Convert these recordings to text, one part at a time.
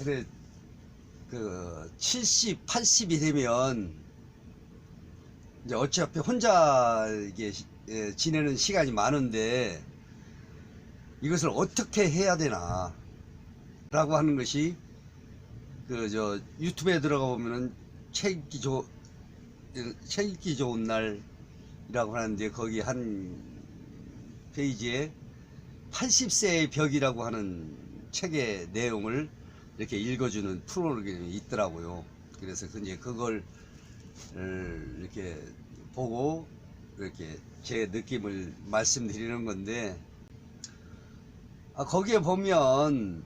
그래, 70, 80이 되면, 이제 어차피 혼자 이게 지내는 시간이 많은데, 이것을 어떻게 해야 되나, 라고 하는 것이, 유튜브에 들어가 보면은, 책 읽기 좋은 날이라고 하는데, 거기 한 페이지에 80세의 벽이라고 하는 책의 내용을 이렇게 읽어주는 프로그램이 있더라고요. 그래서 이제 그걸 이렇게 보고 이렇게 제 느낌을 말씀드리는 건데, 거기에 보면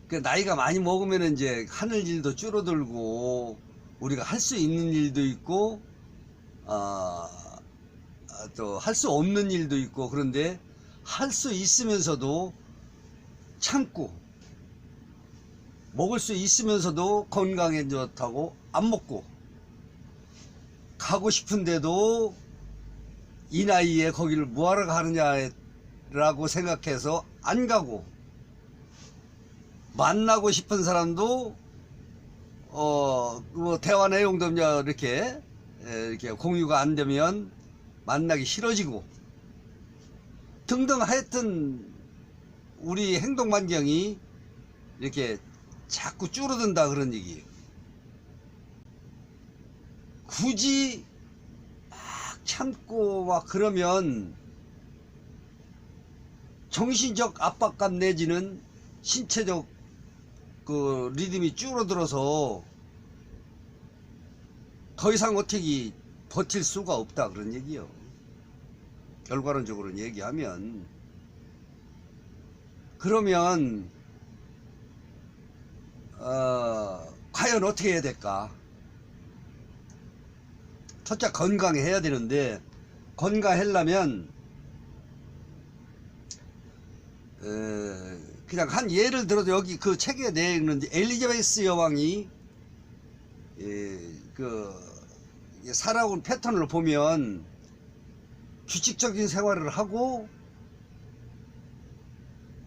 그 나이가 많이 먹으면 이제 하는 일도 줄어들고 우리가 할 수 있는 일도 있고 또 할 수 없는 일도 있고, 그런데 할 수 있으면서도 참고 먹을 수 있으면서도 건강에 좋다고 안 먹고, 가고 싶은데도 이 나이에 거기를 뭐하러 가느냐라고 생각해서 안 가고, 만나고 싶은 사람도 뭐 대화 내용도 이렇게 공유가 안 되면 만나기 싫어지고 등등, 하여튼 우리 행동 반경이 이렇게 자꾸 줄어든다, 그런 얘기예요. 굳이 막 참고 막 그러면 정신적 압박감 내지는 신체적 리듬이 줄어들어서 더 이상 어떻게 버틸 수가 없다, 그런 얘기요. 결과론적으로 얘기하면. 그러면 과연 어떻게 해야 될까? 첫째, 건강해야 되는데, 건강하려면 그냥 한 예를 들어도, 여기 그 책에 내어 있는데, 엘리자베스 여왕이 살아온 패턴을 보면 규칙적인 생활을 하고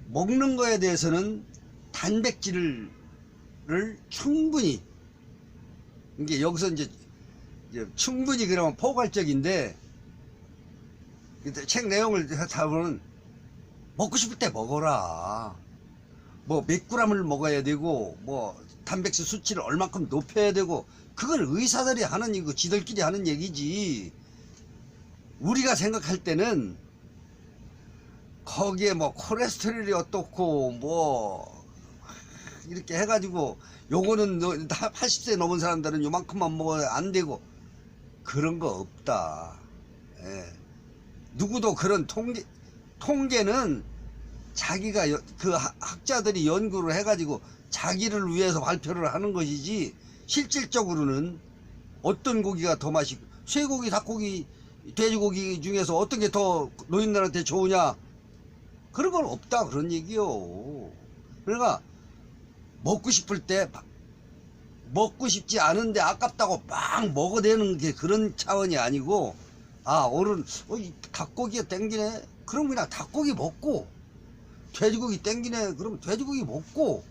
먹는 거에 대해서는 단백질을 충분히, 이게 여기서 이제 충분히 그러면 포괄적인데, 책 내용을 다 보면 먹고 싶을 때 먹어라, 뭐 몇 그램을 먹어야 되고, 뭐 단백질 수치를 얼만큼 높여야 되고, 그건 의사들이 하는 이거 지들끼리 하는 얘기지. 우리가 생각할 때는 거기에 뭐 콜레스테롤이 어떻고 뭐 이렇게 해가지고, 요거는 80세 넘은 사람들은 요만큼만 먹어야 안 되고, 그런 거 없다. 예. 누구도 그런 통계는 자기가 그 학자들이 연구를 해가지고 자기를 위해서 발표를 하는 것이지, 실질적으로는 어떤 고기가 더 맛있고, 쇠고기, 닭고기, 돼지고기 중에서 어떤 게 더 노인들한테 좋으냐, 그런 건 없다, 그런 얘기요. 그러니까 먹고 싶을 때 먹고 싶지 않은데 아깝다고 막 먹어대는 게 그런 차원이 아니고, 오늘 닭고기가 땡기네, 그럼 그냥 닭고기 먹고, 돼지고기 땡기네, 그럼 돼지고기 먹고,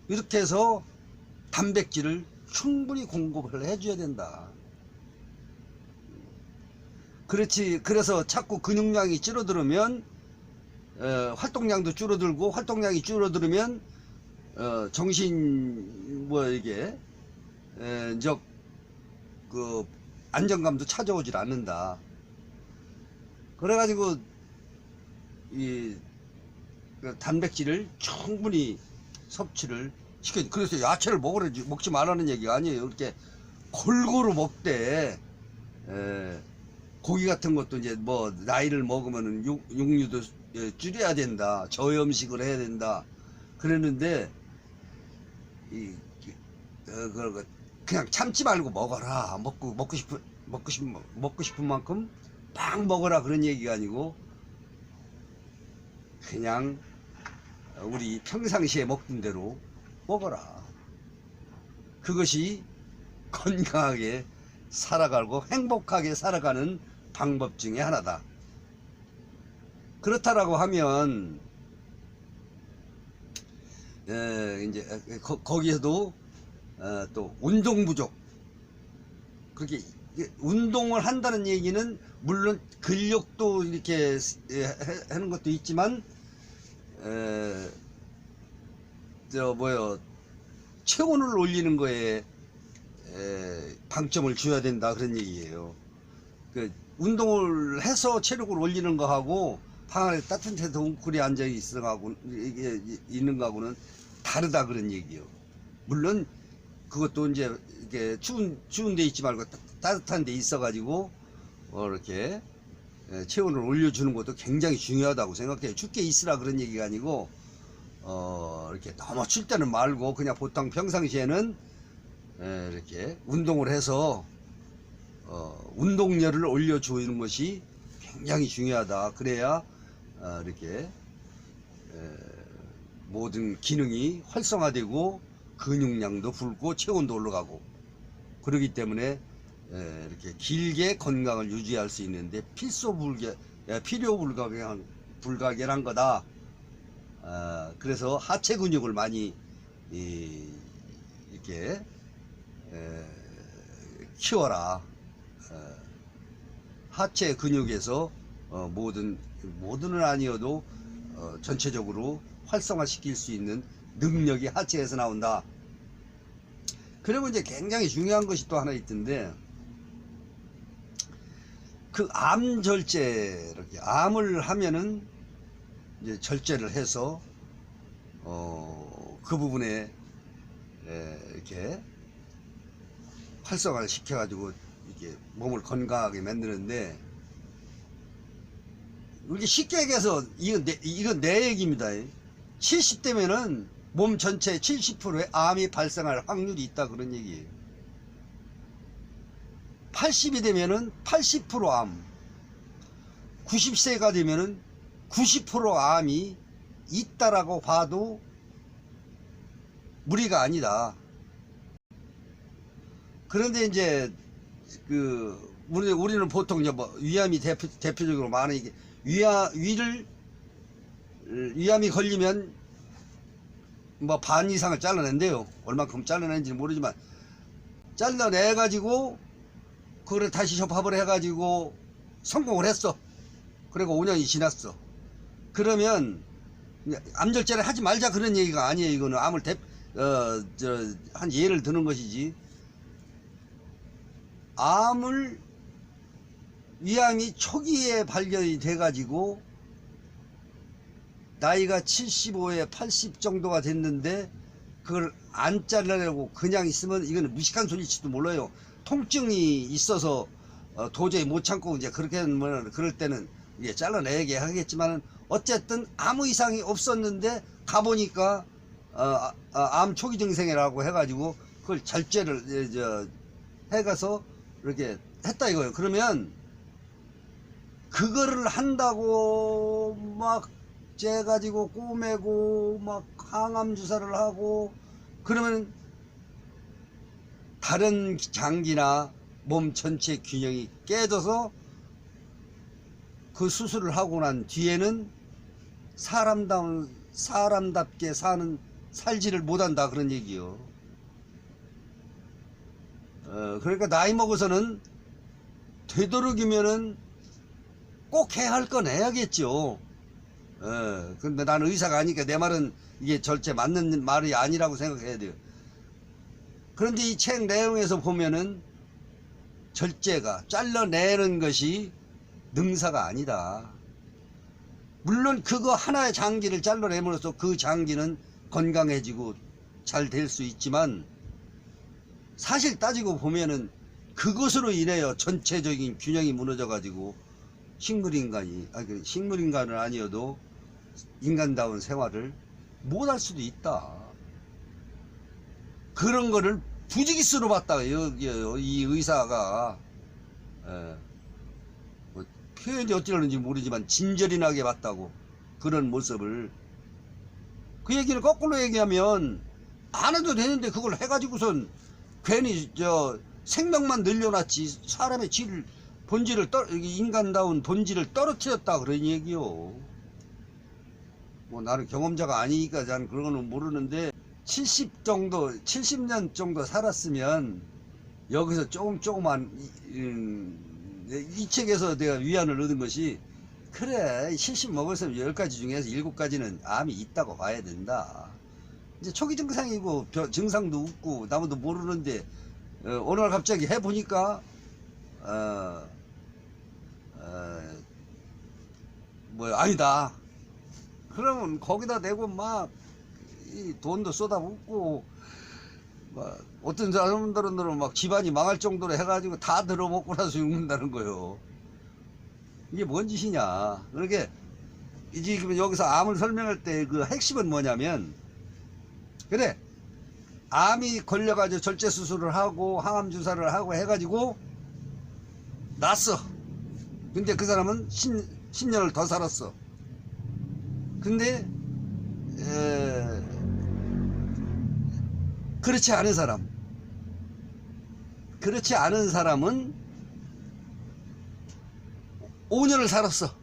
이렇게 해서 단백질을 충분히 공급을 해줘야 된다. 그렇지. 그래서 자꾸 근육량이 줄어들면 활동량도 줄어들고, 활동량이 줄어들면 정신 이게 안정감도 찾아오질 않는다. 그래가지고 단백질을 충분히 섭취를 시켜. 그래서 야채를 먹지 말라는 얘기가 아니에요. 이렇게 골고루 먹되, 고기 같은 것도 이제 뭐 나이를 먹으면은 육류도 줄여야 된다, 저염식을 해야 된다, 그랬는데 그냥 참지 말고 먹어라, 먹고 싶은 만큼 막 먹어라, 그런 얘기가 아니고, 그냥 우리 평상시에 먹던 대로 먹어라. 그것이 건강하게 살아가고 행복하게 살아가는 방법 중에 하나다. 그렇다라고 하면 이제 거기에서도 또 운동 부족. 그렇게 운동을 한다는 얘기는 물론 근력도 이렇게 하는 것도 있지만 체온을 올리는 거에 방점을 줘야 된다 그런 얘기예요. 그 운동을 해서 체력을 올리는 거하고 방 안에 따뜻한 데서 웅크리 앉아 있는 거하고는 다르다 그런 얘기예요. 물론 그것도 이제 이렇게 추운 데 있지 말고 따뜻한 데 있어 가지고 이렇게 체온을 올려주는 것도 굉장히 중요하다고 생각해요. 춥게 있으라 그런 얘기가 아니고 이렇게 너무 출 때는 말고 그냥 보통 평상시에는 이렇게 운동을 해서 운동열을 올려주는 것이 굉장히 중요하다. 그래야 이렇게 모든 기능이 활성화되고 근육량도 불고 체온도 올라가고 그러기 때문에 이렇게 길게 건강을 유지할 수 있는데 필요 불가결한 거다. 그래서 하체 근육을 많이 이렇게 키워라. 하체 근육에서 모든은 아니어도 전체적으로 활성화시킬 수 있는 능력이 하체에서 나온다. 그리고 이제 굉장히 중요한 것이 또 하나 있던데, 그 암절제, 이렇게 암을 하면은 이제 절제를 해서 그 부분에 이렇게 활성화를 시켜가지고 이렇게 몸을 건강하게 만드는데, 이렇게 쉽게 얘기해서 이건 내 얘기입니다. 70대면은 몸 전체의 70%의 암이 발생할 확률이 있다 그런 얘기예요. 80이 되면은 80% 암, 90세가 되면은 90% 암이 있다라고 봐도 무리가 아니다. 그런데 이제 우리는 보통 이제 위암이 대표적으로 많은 이게 위암이 걸리면 반 이상을 잘라낸대요. 얼만큼 잘라낸지는 모르지만 잘라내 가지고 그거를 다시 접합을 해 가지고 성공을 했어. 그리고 5년이 지났어. 그러면 암절제를 하지 말자 그런 얘기가 아니에요. 이거는 암을 한 예를 드는 것이지. 위암이 초기에 발견이 돼 가지고 나이가 75에 80 정도가 됐는데 그걸 안 잘라내고 그냥 있으면 이거는 무식한 소리일지도 몰라요. 통증이 있어서 도저히 못 참고 이제 그렇게 하면 그럴 때는 이게 잘라내게 하겠지만은 어쨌든 아무 이상이 없었는데 가보니까 암 초기 증상이라고 해가지고 그걸 절제를 해가서 이렇게 했다 이거예요. 그러면 그거를 한다고 막 째가지고 꼬매고 막 항암 주사를 하고 그러면 다른 장기나 몸 전체 균형이 깨져서 그 수술을 하고 난 뒤에는 사람답게 살지를 못한다 그런 얘기요. 그러니까 나이 먹어서는 되도록이면은 꼭 해야 할 건 해야겠죠. 근데 나는 의사가 아니니까 내 말은 이게 절대 맞는 말이 아니라고 생각해야 돼요. 그런데 이 책 내용에서 보면은 절제가 잘라내는 것이 능사가 아니다. 물론 그거 하나의 장기를 잘라내므로써 그 장기는 건강해지고 잘 될 수 있지만 사실 따지고 보면은 그것으로 인하여 전체적인 균형이 무너져 가지고 식물인간은 아니어도 인간다운 생활을 못할 수도 있다. 그런 거를 부지기수로 봤다 이 의사가. 표현이 어찌하는지 모르지만 진절이 나게 봤다고. 그런 모습을. 그 얘기를 거꾸로 얘기하면 안 해도 되는데 그걸 해가지고선 괜히 생명만 늘려놨지 사람의 인간다운 본질을 떨어뜨렸다 그런 얘기요. 뭐 나는 경험자가 아니니까 난 그런 거는 모르는데 70년 정도 살았으면 여기서 조금만 이 책에서 내가 위안을 얻은 것이 그래 70 먹었으면 10가지 중에서 7가지는 암이 있다고 봐야 된다. 이제 초기 증상이고 증상도 없고 나무도 모르는데 어느 날 갑자기 해보니까 뭐 아니다. 그러면 거기다 내고 막 이 돈도 쏟아붓고 막 어떤 사람들은 막 집안이 망할 정도로 해가지고 다 들어먹고 나서 죽는다는 거예요. 이게 뭔 짓이냐. 그러게 지금 여기서 암을 설명할 때 그 핵심은 뭐냐면 그래 암이 걸려가지고 절제 수술을 하고 항암 주사를 하고 해가지고 났어. 근데 그 사람은 10년을 더 살았어. 근데 그렇지 않은 사람은 5년을 살았어.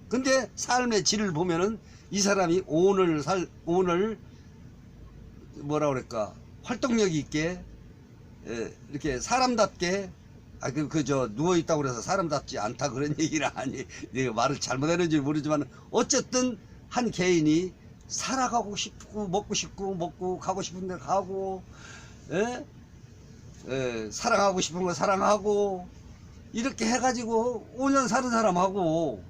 근데 삶의 질을 보면은 이 사람이 오늘 뭐라 그럴까 활동력이 있게 이렇게 사람답게 그저 누워있다고 그래서 사람답지 않다 그런 얘기는 아니, 내가 말을 잘못했는지 모르지만 어쨌든 한 개인이 살아가고 싶고 먹고 가고 싶은 데 가고 사랑하고 싶은 거 사랑하고 이렇게 해가지고 5년 사는 사람하고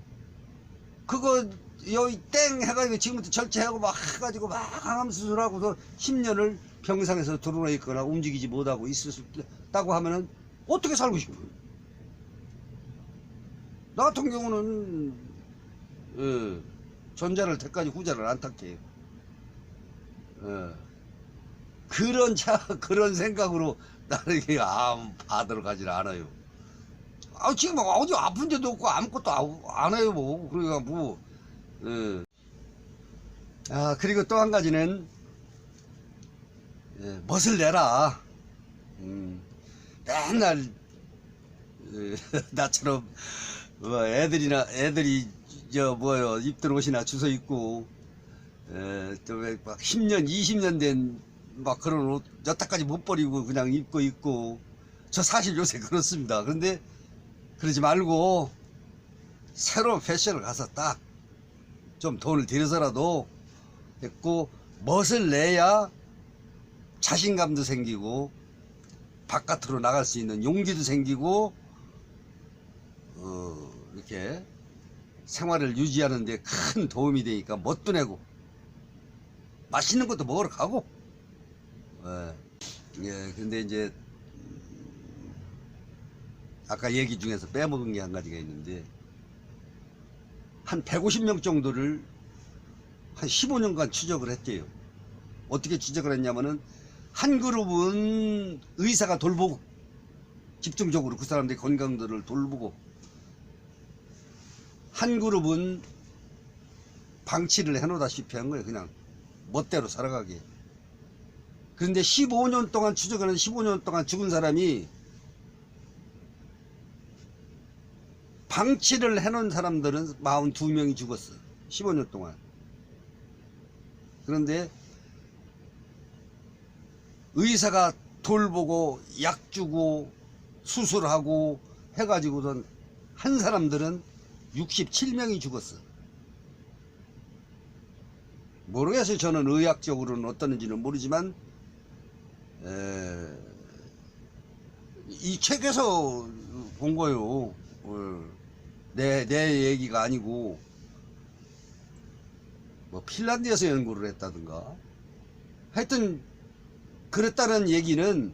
그거 여기 땡 해가지고 지금부터 절제하고 막 해가지고 막 항암 수술하고서 10년을 병상에서 들어놓아 있거나 움직이지 못하고 있었다고 하면은 어떻게 살고 싶어요? 나 같은 경우는 전자를 택하지 후자를 안 택해요. 그런 생각으로 나는 암 받으러 가질 않아요. 지금 어디 아픈 데도 없고 아무것도 안 해요, 뭐. 그러니까 뭐, 그리고 또 한 가지는, 멋을 내라. 맨날, 나처럼, 애들이, 입들 옷이나 주워 입고, 또 막 10년, 20년 된, 막 그런 옷, 여태까지 못 버리고 그냥 입고 있고, 저 사실 요새 그렇습니다. 그런데, 그러지 말고 새로운 패션을 가서 딱 좀 돈을 들여서라도 했고 멋을 내야 자신감도 생기고 바깥으로 나갈 수 있는 용기도 생기고 이렇게 생활을 유지하는 데 큰 도움이 되니까 멋도 내고 맛있는 것도 먹으러 가고 근데 이제 아까 얘기 중에서 빼먹은 게 한 가지가 있는데 한 150명 정도를 한 15년간 추적을 했대요. 어떻게 추적을 했냐면은 한 그룹은 의사가 돌보고 집중적으로 그 사람들의 건강들을 돌보고 한 그룹은 방치를 해놓다시피 한 거예요. 그냥 멋대로 살아가게. 그런데 15년 동안 추적을 하는 15년 동안 죽은 사람이 방치를 해놓은 사람들은 42명이 죽었어. 15년 동안. 그런데 의사가 돌보고 약 주고 수술하고 해가지고선 한 사람들은 67명이 죽었어. 모르겠어요. 저는 의학적으로는 어떠는지는 모르지만 이 책에서 본 거예요. 내 얘기가 아니고 뭐 핀란드에서 연구를 했다든가 하여튼 그랬다는 얘기는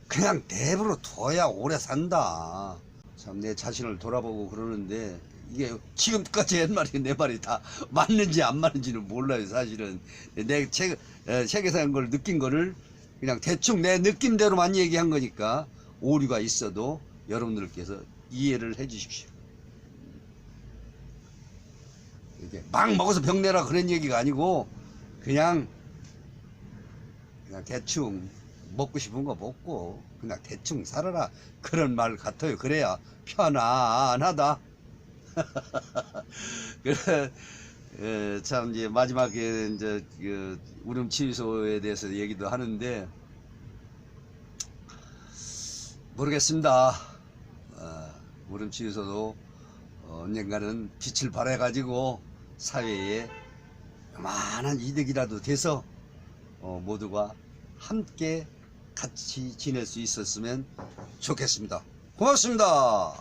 그냥 내버려 둬야 오래 산다. 참 내 자신을 돌아보고 그러는데 이게 지금까지 한 말이 내 말이 다 맞는지 안 맞는지는 몰라요. 사실은 내 책에서 한 걸 느낀 거를 그냥 대충 내 느낌대로만 얘기한 거니까 오류가 있어도 여러분들께서 이해를 해 주십시오. 이렇게 막 먹어서 병내라 그런 얘기가 아니고 그냥 대충 먹고 싶은 거 먹고 그냥 대충 살아라 그런 말 같아요. 그래야 편안하다. 그래 참 이제 마지막에 이제 그 울음치유소에 대해서 얘기도 하는데 모르겠습니다. 울음치유소도 언젠가는 빛을 발해가지고 사회에 요만한 이득이라도 돼서 모두가 함께 같이 지낼 수 있었으면 좋겠습니다. 고맙습니다.